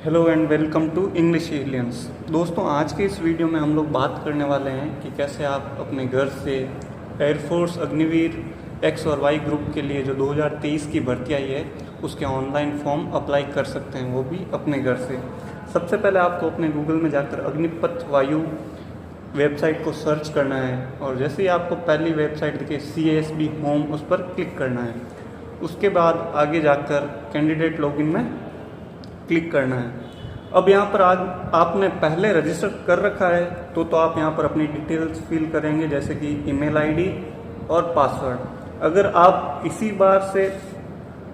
Hello and welcome to English aliens. दोस्तों, आज के इस वीडियो में हम लोग बात करने वाले हैं कि कैसे आप अपने घर से एयरफोर्स अग्निवीर एक्स और वाई ग्रुप के लिए जो 2023 की भर्ती आई है उसके ऑनलाइन फॉर्म अप्लाई कर सकते हैं, वो भी अपने घर से। सबसे पहले आपको अपने गूगल में जाकर अग्निपथ वायु वेबसाइट को सर्च करना है और जैसे ही आपको पहली वेबसाइट दिखे CASB होम, उस पर क्लिक करना है। उसके बाद आगे जाकर कैंडिडेट लॉगिन में क्लिक करना है। अब यहाँ पर आपने पहले रजिस्टर कर रखा है तो आप यहाँ पर अपनी डिटेल्स फिल करेंगे, जैसे कि ईमेल आईडी और पासवर्ड। अगर आप इसी बार से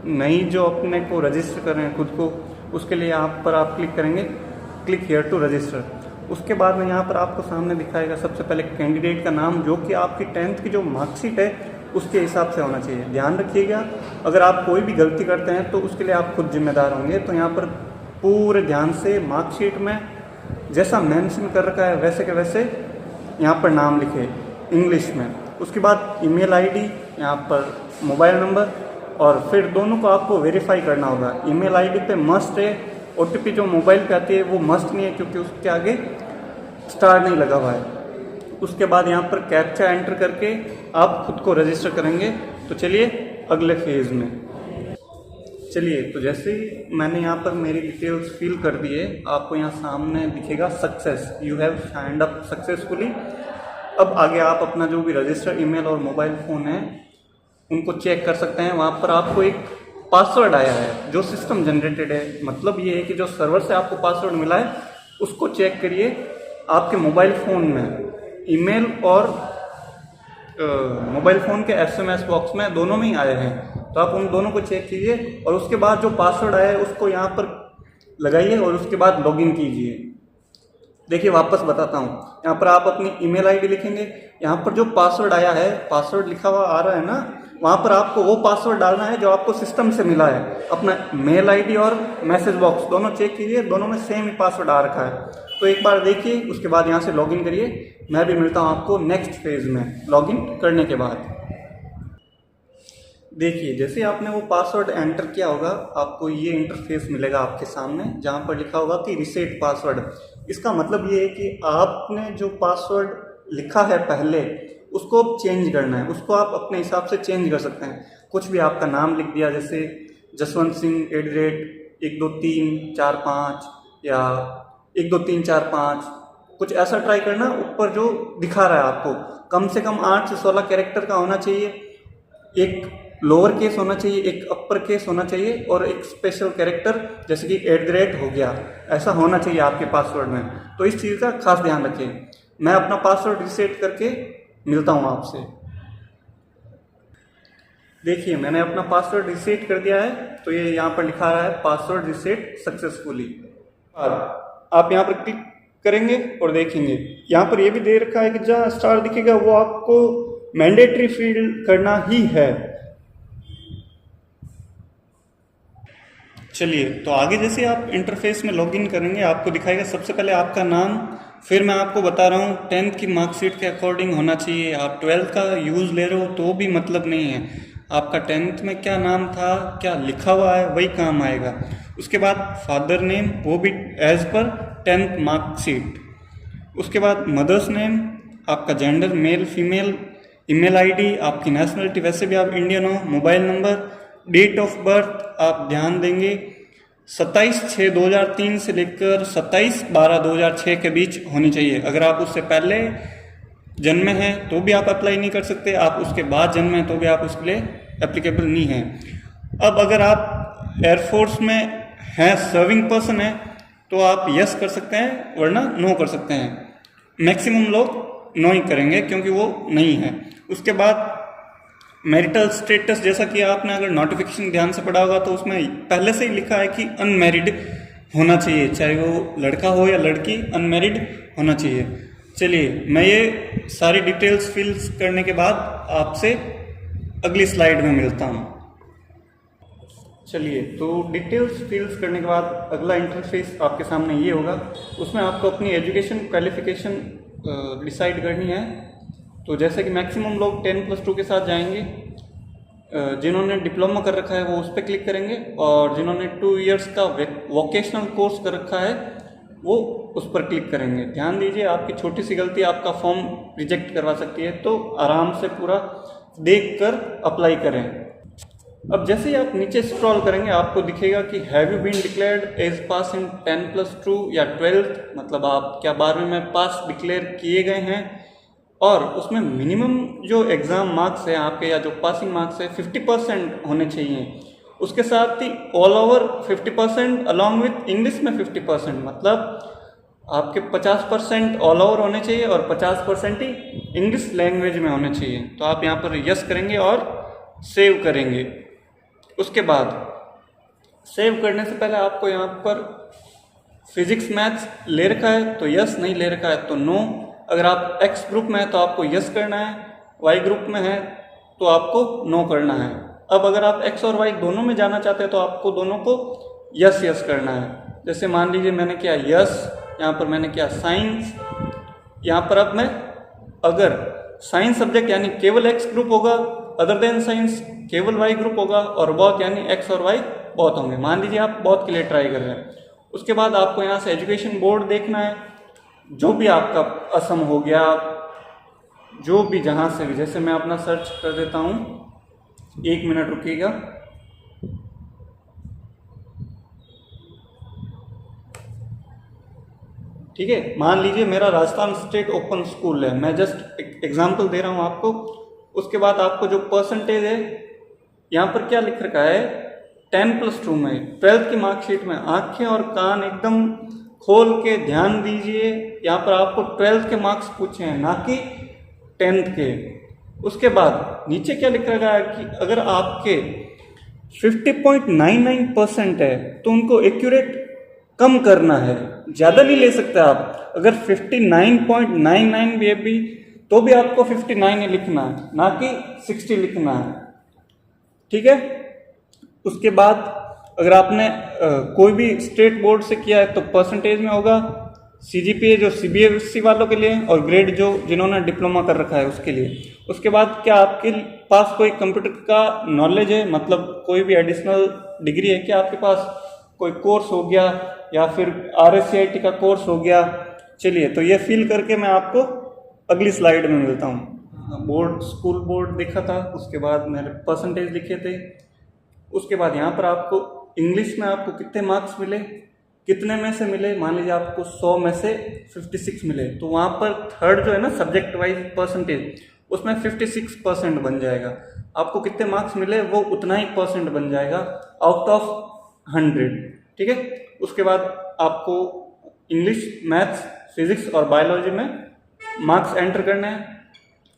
नई जो अपने को रजिस्टर कर रहे हैं खुद को, उसके लिए यहाँ पर आप क्लिक करेंगे क्लिक हियर टू रजिस्टर। उसके बाद में यहाँ पर आपको सामने दिखाएगा सबसे पहले कैंडिडेट का नाम, जो कि आपकी 10th की जो मार्कशीट है उसके हिसाब से होना चाहिए। ध्यान रखिएगा, अगर आप कोई भी गलती करते हैं तो उसके लिए आप खुद जिम्मेदार होंगे। तो यहाँ पर पूरे ध्यान से मार्कशीट में जैसा मेंशन कर रखा है वैसे के वैसे यहाँ पर नाम लिखे इंग्लिश में। उसके बाद ईमेल आईडी, यहाँ पर मोबाइल नंबर, और फिर दोनों को आपको वेरीफाई करना होगा। ईमेल आईडी पे मस्ट है, OTP जो मोबाइल पे आती है वो मस्ट नहीं है क्योंकि उसके आगे स्टार नहीं लगा हुआ है। उसके बाद यहाँ पर कैप्चा एंटर करके आप खुद को रजिस्टर करेंगे। तो चलिए अगले फेज में चलिए। तो जैसे ही मैंने यहाँ पर मेरी डिटेल्स फिल कर दिए, आपको यहाँ सामने दिखेगा success, you have signed up successfully. अब आगे आप अपना जो भी रजिस्टर ईमेल और मोबाइल फ़ोन है उनको चेक कर सकते हैं। वहाँ पर आपको एक पासवर्ड आया है जो सिस्टम जनरेटेड है। मतलब ये है कि जो सर्वर से आपको पासवर्ड मिला है उसको चेक करिए। आपके मोबाइल फ़ोन में ईमेल और मोबाइल फ़ोन के SMS बॉक्स में दोनों में ही आए हैं, तो आप उन दोनों को चेक कीजिए और उसके बाद जो पासवर्ड आया है उसको यहाँ पर लगाइए और उसके बाद लॉगिन कीजिए। देखिए वापस बताता हूँ, यहाँ पर आप अपनी ईमेल आईडी लिखेंगे। यहाँ पर जो पासवर्ड आया है, पासवर्ड लिखा हुआ आ रहा है ना, वहाँ पर आपको वो पासवर्ड डालना है जो आपको सिस्टम से मिला है। अपना मेल आईडी और मैसेज बॉक्स दोनों चेक कीजिए, दोनों में सेम ही पासवर्ड आ रखा है। तो एक बार देखिए, उसके बाद यहाँ से लॉगिन करिए। मैं भी मिलता हूँ आपको नेक्स्ट फेज में लॉगिन करने के बाद। देखिए जैसे आपने वो पासवर्ड एंटर किया होगा, आपको ये इंटरफेस मिलेगा आपके सामने जहाँ पर लिखा होगा कि रीसेट पासवर्ड। इसका मतलब ये है कि आपने जो पासवर्ड लिखा है पहले उसको चेंज करना है। उसको आप अपने हिसाब से चेंज कर सकते हैं। कुछ भी आपका नाम लिख दिया, जैसे जसवंत सिंह @12345 या 12345, कुछ ऐसा ट्राई करना। ऊपर जो दिखा रहा है आपको कम से कम 8 से 16 कैरेक्टर का होना चाहिए। एक लोअर केस होना चाहिए, एक अपर केस होना चाहिए और एक स्पेशल कैरेक्टर जैसे कि @ हो गया, ऐसा होना चाहिए आपके पासवर्ड में। तो इस चीज़ का खास ध्यान रखिए। मैं अपना पासवर्ड रीसेट करके मिलता हूँ आपसे। देखिए मैंने अपना पासवर्ड रीसेट कर दिया है, तो ये यहाँ पर लिखा रहा है पासवर्ड रीसेट सक्सेसफुली। आप यहाँ पर क्लिक करेंगे और देखेंगे यहाँ पर ये भी दे रखा है कि जहाँ स्टार दिखेगा वो आपको मैंडेटरी फिल करना ही है। चलिए, तो आगे जैसे आप इंटरफेस में लॉगिन करेंगे आपको दिखाएगा सबसे पहले आपका नाम। फिर मैं आपको बता रहा हूँ 10th की मार्कशीट के अकॉर्डिंग होना चाहिए। आप 12th का यूज़ ले रहे हो तो भी मतलब नहीं है, आपका 10th में क्या नाम था, क्या लिखा हुआ है वही काम आएगा। उसके बाद फादर नेम, वो भी एज पर 10th मार्कशीट। उसके बाद मदर्स नेम, आपका gender male female, email ID, आपकी नेशनलिटी वैसे भी आप इंडियन हो, mobile number, date of birth आप ध्यान देंगे 27/6/2003 से लेकर 27/12/2006 के बीच होनी चाहिए। अगर आप उससे पहले जन्मे हैं तो भी आप अप्लाई नहीं कर सकते, आप उसके बाद जन्मे हैं तो भी आप उसके लिए एप्लीकेबल नहीं हैं। अब अगर आप एयरफोर्स में हैं, सर्विंग पर्सन है, तो आप यस कर सकते हैं वरना नो कर सकते हैं। मैक्सिमम लोग नो ही करेंगे क्योंकि वो नहीं है। उसके बाद मैरिटल स्टेटस, जैसा कि आपने अगर नोटिफिकेशन ध्यान से पढ़ा होगा तो उसमें पहले से ही लिखा है कि अनमैरिड होना चाहिए, चाहे वो लड़का हो या लड़की, अनमैरिड होना चाहिए। चलिए मैं ये सारी डिटेल्स फिल करने के बाद आपसे अगली स्लाइड में मिलता हूँ। चलिए, तो डिटेल्स फिल्स करने के बाद अगला इंटरफेस आपके सामने ये होगा। उसमें आपको अपनी एजुकेशन क्वालिफिकेशन डिसाइड करनी है। तो जैसे कि मैक्सिमम लोग 10+2 के साथ जाएंगे। जिन्होंने डिप्लोमा कर रखा है वो उस पर क्लिक करेंगे, और जिन्होंने 2 इयर्स का वोकेशनल कोर्स कर रखा है वो उस पर क्लिक करेंगे। ध्यान दीजिए, आपकी छोटी सी गलती आपका फॉर्म रिजेक्ट करवा सकती है, तो आराम से पूरा देखकर अप्लाई करें। अब जैसे ही आप नीचे स्क्रॉल करेंगे आपको दिखेगा कि have you been declared as pass in 10+2 या 12th, मतलब आप क्या 12वीं में पास डिक्लेयर किए गए हैं, और उसमें मिनिमम जो एग्ज़ाम मार्क्स है आपके या जो पासिंग मार्क्स है 50% होने चाहिए। उसके साथ ही all over 50% along with English में 50%, मतलब आपके 50% ऑल ओवर होने चाहिए और 50% ही इंग्लिश लैंग्वेज में होने चाहिए। तो आप यहाँ पर यस करेंगे और सेव करेंगे। उसके बाद सेव करने से पहले आपको यहाँ पर फिजिक्स मैथ्स ले रखा है तो यस, नहीं ले रखा है तो नो। अगर आप एक्स ग्रुप में है तो आपको यस करना है, वाई ग्रुप में है तो आपको नो करना है। अब अगर आप एक्स और वाई दोनों में जाना चाहते हैं तो आपको दोनों को यस यस करना है। जैसे मान लीजिए मैंने किया यस, यहाँ पर मैंने किया साइंस, यहाँ पर अब मैं अगर साइंस सब्जेक्ट यानी केवल एक्स ग्रुप होगा, अदर देन साइंस केवल वाई ग्रुप होगा, और बोथ यानी एक्स और वाई बोथ होंगे। मान लीजिए आप बोथ के लिए ट्राई कर रहे हैं। उसके बाद आपको यहाँ से एजुकेशन बोर्ड देखना है, जो भी आपका असम हो गया, जो भी जहाँ से भी, जैसे मैं अपना सर्च कर देता हूँ, 1 मिनट रुकिएगा। ठीक है, मान लीजिए मेरा राजस्थान स्टेट ओपन स्कूल है, मैं जस्ट एग्जांपल दे रहा हूँ आपको। उसके बाद आपको जो परसेंटेज है यहाँ पर क्या लिख रखा है, 10+2 में 12th की मार्कशीट में, आंखें और कान एकदम खोल के ध्यान दीजिए। यहाँ पर आपको 12th के मार्क्स पूछे हैं, ना कि 10th के। उसके बाद नीचे क्या लिख रखा है कि अगर आपके 50.99% है तो उनको एक्यूरेट कम करना है, ज़्यादा नहीं ले सकते आप। अगर 59.99 भी तो भी आपको 59 ही लिखना है, ना कि 60 लिखना है। ठीक है। उसके बाद अगर आपने कोई भी स्टेट बोर्ड से किया है तो परसेंटेज में होगा, CGPA जो CBSE वालों के लिए, और ग्रेड जो जिन्होंने डिप्लोमा कर रखा है उसके लिए। उसके बाद क्या आपके पास कोई कंप्यूटर का नॉलेज है, मतलब कोई भी एडिशनल डिग्री है क्या आपके पास, कोई कोर्स हो गया या फिर RSCIT का कोर्स हो गया। चलिए, तो ये फिल करके मैं आपको अगली स्लाइड में मिलता हूँ। बोर्ड, स्कूल बोर्ड देखा था, उसके बाद मैंने परसेंटेज लिखे थे। उसके बाद यहाँ पर आपको इंग्लिश में आपको कितने मार्क्स मिले, कितने में से मिले। मान लीजिए आपको 100 में से 56 मिले, तो वहाँ पर थर्ड जो है ना सब्जेक्ट वाइज परसेंटेज, उसमें 56% बन जाएगा। आपको कितने मार्क्स मिले वो उतना ही परसेंट बन जाएगा आउट ऑफ 100। ठीक है। उसके बाद आपको इंग्लिश, मैथ्स, फिजिक्स और बायोलॉजी में मार्क्स एंटर करने हैं।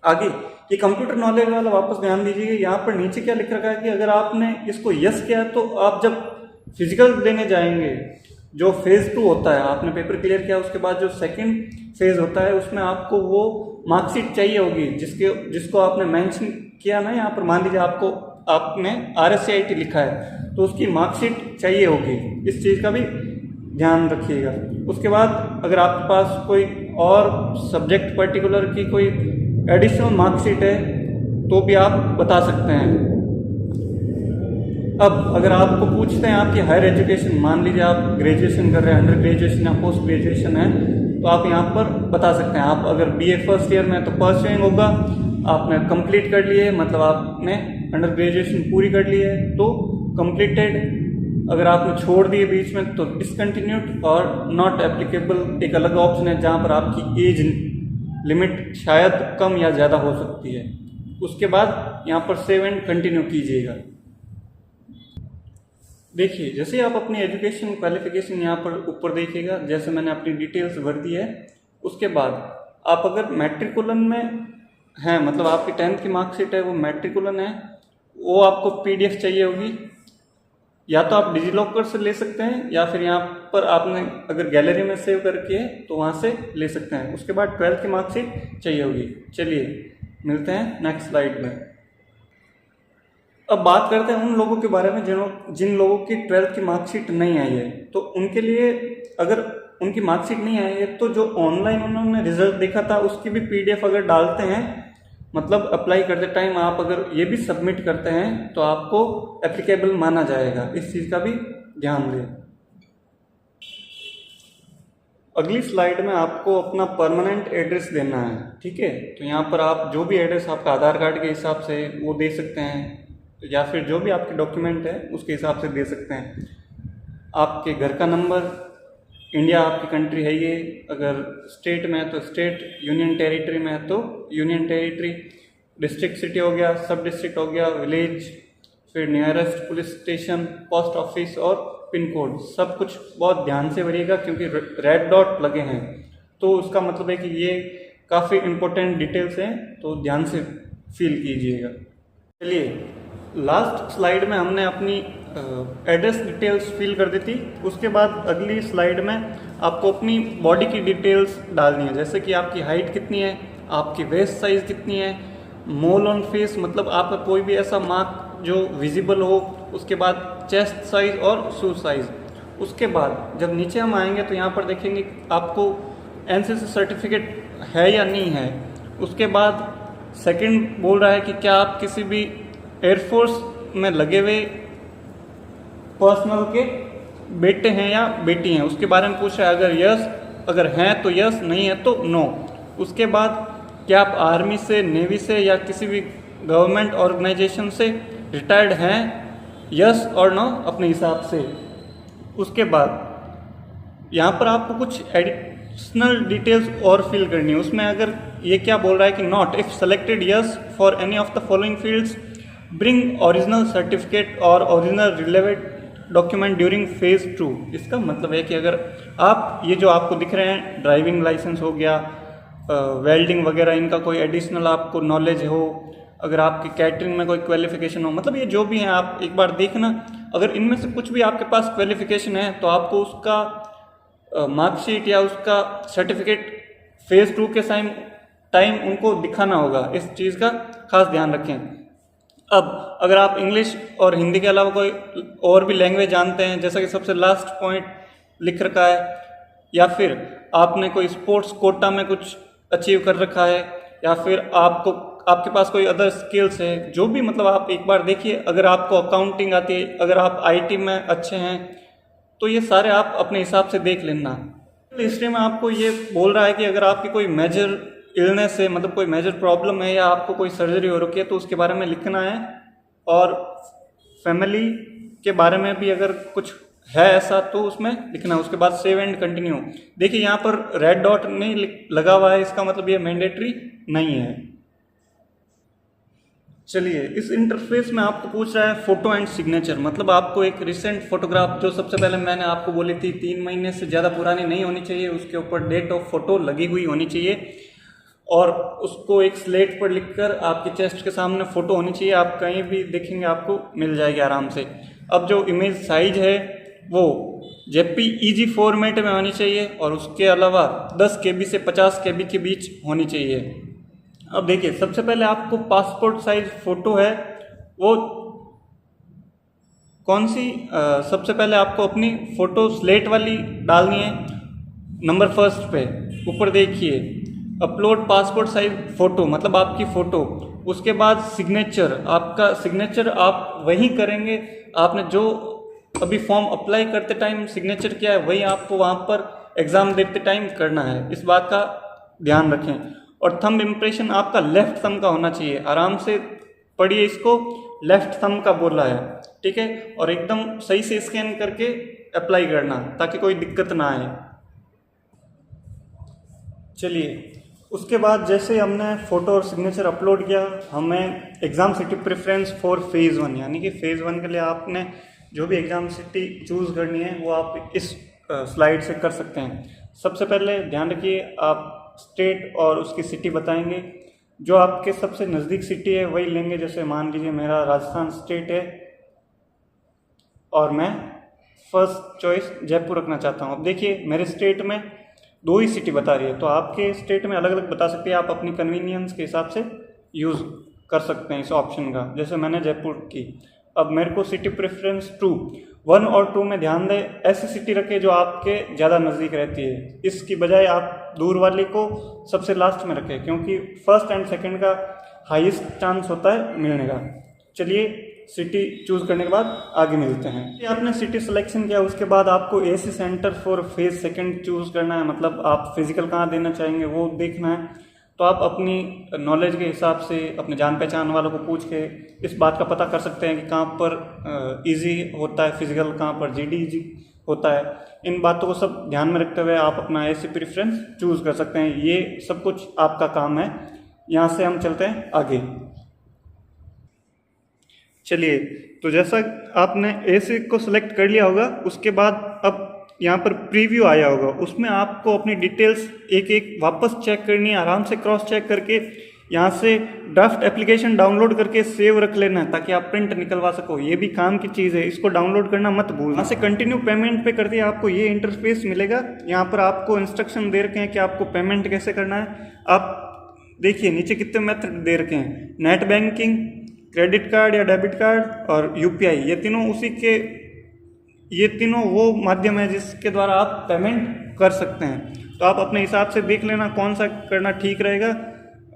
आगे ये कंप्यूटर नॉलेज वाला वापस ध्यान दीजिए, यहाँ पर नीचे क्या लिख रखा है कि अगर आपने इसको यस किया तो आप जब फिजिकल देने जाएंगे, जो फेज 2 होता है, आपने पेपर क्लियर किया, उसके बाद जो सेकंड फेज होता है उसमें आपको वो मार्कशीट चाहिए होगी जिसको आपने मेंशन किया ना। यहाँ पर मान लीजिए आपने RSCIT लिखा है तो उसकी मार्कशीट चाहिए होगी, इस चीज़ का भी ध्यान रखिएगा। उसके बाद अगर आपके पास कोई और सब्जेक्ट पर्टिकुलर की कोई एडिशनल मार्कशीट है तो भी आप बता सकते हैं। अब अगर आपको पूछते हैं आपकी हायर एजुकेशन, मान लीजिए आप ग्रेजुएशन कर रहे हैं, अंडर ग्रेजुएशन या पोस्ट ग्रेजुएशन है, तो आप यहाँ पर बता सकते हैं। आप अगर BA फर्स्ट ईयर में तो परस्यूइंग होगा, आपने कंप्लीट कर लिए, मतलब आपने अंडर ग्रेजुएशन पूरी कर ली है तो कंप्लीटेड। अगर आपने छोड़ दिए बीच में तो डिसकंटिन्यूड, और नॉट एप्लीकेबल एक अलग ऑप्शन है जहाँ पर आपकी एज लिमिट शायद कम या ज़्यादा हो सकती है। उसके बाद यहाँ पर सेव एंड कंटिन्यू कीजिएगा। देखिए, जैसे आप अपनी एजुकेशन क्वालिफिकेशन यहाँ पर ऊपर देखिएगा, जैसे मैंने अपनी डिटेल्स भर दी है। उसके बाद आप अगर मैट्रिकुलन में हैं, मतलब आपकी 10th की मार्कशीट है वो मैट्रिकुलन है, वो आपको PDF चाहिए होगी, या तो आप डिजिलॉकर से ले सकते हैं या फिर यहाँ पर आपने अगर गैलरी में सेव करके है तो वहाँ से ले सकते हैं। उसके बाद 12th की मार्कशीट चाहिए होगी। चलिए मिलते हैं नेक्स्ट स्लाइड में। अब बात करते हैं उन लोगों के बारे में जिन लोगों की 12th की मार्कशीट नहीं आई है। तो उनके लिए अगर उनकी मार्कशीट नहीं आई है तो जो ऑनलाइन उन्होंने रिजल्ट देखा था उसकी भी PDF अगर डालते हैं मतलब अप्लाई करते टाइम आप अगर ये भी सबमिट करते हैं तो आपको एप्लीकेबल माना जाएगा, इस चीज़ का भी ध्यान दें। अगली स्लाइड में आपको अपना परमानेंट एड्रेस देना है, ठीक है। तो यहाँ पर आप जो भी एड्रेस आपका आधार कार्ड के हिसाब से वो दे सकते हैं या फिर जो भी आपके डॉक्यूमेंट है उसके हिसाब से दे सकते हैं। आपके घर का नंबर, इंडिया आपकी कंट्री है ये, अगर स्टेट में है तो स्टेट, यूनियन टेरिटरी में है तो यूनियन टेरिटरी, डिस्ट्रिक्ट सिटी हो गया, सब डिस्ट्रिक्ट हो गया, विलेज, फिर nearest police station, post office और पिन कोड, सब कुछ बहुत ध्यान से भरिएगा क्योंकि रेड डॉट लगे हैं तो उसका मतलब है कि ये काफ़ी इम्पोर्टेंट डिटेल्स हैं, तो ध्यान से फिल कीजिएगा। चलिए लास्ट स्लाइड में हमने अपनी एड्रेस डिटेल्स फिल कर दी थी, उसके बाद अगली स्लाइड में आपको अपनी बॉडी की डिटेल्स डालनी है, जैसे कि आपकी हाइट कितनी है, आपकी वेस्ट साइज़ कितनी है, मोल ऑन फेस मतलब आपका कोई भी ऐसा मार्क जो विजिबल हो, उसके बाद चेस्ट साइज और शू साइज। उसके बाद जब नीचे हम आएंगे तो यहाँ पर देखेंगे आपको एनसीसी सर्टिफिकेट है या नहीं है। उसके बाद सेकंड बोल रहा है कि क्या आप किसी भी एयरफोर्स में लगे हुए पर्सनल के बेटे हैं या बेटी हैं, उसके बारे में पूछ रहा है। अगर यस, अगर हैं तो यस, नहीं है तो नो। उसके बाद क्या आप आर्मी से, नेवी से या किसी भी गवर्नमेंट ऑर्गेनाइजेशन से रिटायर्ड हैं, यस और नो अपने हिसाब से। उसके बाद यहाँ पर आपको कुछ एडिशनल डिटेल्स और फिल करनी है। उसमें अगर ये क्या बोल रहा है कि not if selected yes for any of the following fields bring original certificate और original relevant document during phase 2। इसका मतलब है कि अगर आप ये जो आपको दिख रहे हैं ड्राइविंग लाइसेंस हो गया, वेल्डिंग वगैरह, इनका कोई एडिशनल आपको नॉलेज हो, अगर आपकी कैटरिंग में कोई क्वालिफिकेशन हो, मतलब ये जो भी हैं आप एक बार देखना। अगर इनमें से कुछ भी आपके पास क्वालिफिकेशन है तो आपको उसका मार्कशीट या उसका सर्टिफिकेट फेज 2 के टाइम उनको दिखाना होगा। इस चीज़ का खास ध्यान रखें। अब अगर आप इंग्लिश और हिंदी के अलावा कोई और भी लैंग्वेज जानते हैं, जैसा कि सबसे लास्ट पॉइंट लिख रखा है, या फिर आपने कोई स्पोर्ट्स कोटा में कुछ अचीव कर रखा है, या फिर आपके पास कोई अदर स्किल्स है, जो भी, मतलब आप एक बार देखिए। अगर आपको अकाउंटिंग आती है, अगर आप आईटी में अच्छे हैं, तो ये सारे आप अपने हिसाब से देख लेना। हिस्ट्री में आपको ये बोल रहा है कि अगर आपकी कोई मेजर इलनेस है, मतलब कोई मेजर प्रॉब्लम है या आपको कोई सर्जरी हो रखी है तो उसके बारे में लिखना है। और फैमिली के बारे में भी अगर कुछ है ऐसा तो उसमें लिखना है। उसके बाद सेव एंड कंटिन्यू। देखिए यहाँ पर रेड डॉट नहीं लगा हुआ है, इसका मतलब ये मैंडेटरी नहीं है। चलिए इस इंटरफेस में आपको पूछ रहा है फोटो एंड सिग्नेचर, मतलब आपको एक रिसेंट फोटोग्राफ, जो सबसे पहले मैंने आपको बोली थी 3 महीने से ज़्यादा पुरानी नहीं होनी चाहिए, उसके ऊपर डेट ऑफ फोटो लगी हुई होनी चाहिए और उसको एक स्लेट पर लिखकर आपके चेस्ट के सामने फ़ोटो होनी चाहिए। आप कहीं भी देखेंगे आपको मिल जाएगी आराम से। अब जो इमेज साइज है वो JPEG फॉर्मेट में होनी चाहिए और उसके अलावा 10 KB से 50 KB के बीच होनी चाहिए। अब देखिए सबसे पहले आपको पासपोर्ट साइज फ़ोटो है वो कौन सी, सबसे पहले आपको अपनी फ़ोटो स्लेट वाली डालनी है। नंबर फर्स्ट पे ऊपर देखिए अपलोड पासपोर्ट साइज फ़ोटो, मतलब आपकी फ़ोटो। उसके बाद सिग्नेचर, आपका सिग्नेचर आप वही करेंगे, आपने जो अभी फॉर्म अप्लाई करते टाइम सिग्नेचर किया है वही आपको वहाँ पर एग्ज़ाम देते टाइम करना है, इस बात का ध्यान रखें। और थंब इम्प्रेशन आपका लेफ्ट थंब का होना चाहिए, आराम से पढ़िए इसको, लेफ्ट थंब का बोला है, ठीक है। और एकदम सही से स्कैन करके अप्लाई करना ताकि कोई दिक्कत ना आए। चलिए उसके बाद जैसे हमने फ़ोटो और सिग्नेचर अपलोड किया, हमें exam city preference for phase 1, यानी कि फेज़ 1 के लिए आपने जो भी एग्ज़ाम सिटी चूज़ करनी है वो आप इस स्लाइड से कर सकते हैं। सबसे पहले ध्यान रखिए आप स्टेट और उसकी सिटी बताएंगे, जो आपके सबसे नज़दीक सिटी है वही लेंगे। जैसे मान लीजिए मेरा राजस्थान स्टेट है और मैं फर्स्ट चॉइस जयपुर रखना चाहता हूँ। अब देखिए मेरे स्टेट में 2 ही सिटी बता रही है, तो आपके स्टेट में अलग अलग बता सकती है, आप अपनी कन्वीनियंस के हिसाब से यूज़ कर सकते हैं इस ऑप्शन का। जैसे मैंने जयपुर की। अब मेरे को सिटी प्रेफरेंस 2, 1 और 2 में ध्यान दें, ऐसी सिटी रखें जो आपके ज़्यादा नज़दीक रहती है। इसकी बजाय आप दूर वाली को सबसे लास्ट में रखें, क्योंकि फर्स्ट एंड सेकंड का हाईएस्ट चांस होता है मिलने का। चलिए सिटी चूज़ करने के बाद आगे मिलते हैं। ये आपने सिटी सिलेक्शन किया, उसके बाद आपको AC centre for phase second choose करना है, मतलब आप फिजिकल कहाँ देना चाहेंगे वो देखना है। तो आप अपनी नॉलेज के हिसाब से अपने जान पहचान वालों को पूछ के इस बात का पता कर सकते हैं कि कहाँ पर इजी होता है फिजिकल, कहाँ पर जीडी इजी होता है। इन बातों को सब ध्यान में रखते हुए आप अपना एसी प्रेफरेंस चूज़ कर सकते हैं। ये सब कुछ आपका काम है। यहाँ से हम चलते हैं आगे। चलिए, तो जैसा आपने एसी को सिलेक्ट कर लिया होगा, उसके बाद अब यहाँ पर प्रीव्यू आया होगा, उसमें आपको अपनी डिटेल्स एक एक वापस चेक करनी है। आराम से क्रॉस चेक करके यहाँ से ड्राफ्ट एप्लीकेशन डाउनलोड करके सेव रख लेना है ताकि आप प्रिंट निकलवा सको। ये भी काम की चीज़ है, इसको डाउनलोड करना मत भूलना। यहाँ से कंटिन्यू पेमेंट पे कर दिया, आपको ये इंटरफेस मिलेगा। यहाँ पर आपको इंस्ट्रक्शन दे रखे हैं कि आपको पेमेंट कैसे करना है। आप देखिए नीचे कितने मेथड दे रखे हैं, नेट बैंकिंग, क्रेडिट कार्ड या डेबिट कार्ड और यूपीआई। ये तीनों वो माध्यम है जिसके द्वारा आप पेमेंट कर सकते हैं। तो आप अपने हिसाब से देख लेना कौन सा करना ठीक रहेगा।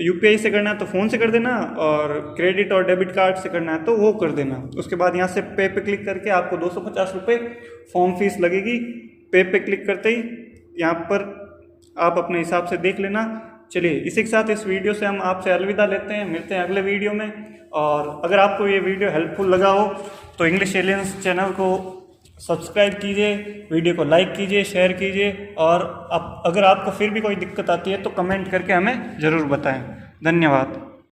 यूपीआई से करना है तो फ़ोन से कर देना, और क्रेडिट और डेबिट कार्ड से करना है तो वो कर देना। उसके बाद यहाँ से पे पे क्लिक करके आपको 250 रुपये फॉर्म फीस लगेगी। पे पे क्लिक करते ही यहाँ पर आप अपने हिसाब से देख लेना। चलिए, इसी के साथ इस वीडियो से हम आपसे अलविदा लेते हैं, मिलते हैं अगले वीडियो में। और अगर आपको ये वीडियो हेल्पफुल लगा हो तो इंग्लिश एलियंस चैनल को सब्सक्राइब कीजिए, वीडियो को लाइक कीजिए, शेयर कीजिए, और अगर आपको फिर भी कोई दिक्कत आती है तो कमेंट करके हमें ज़रूर बताएं। धन्यवाद।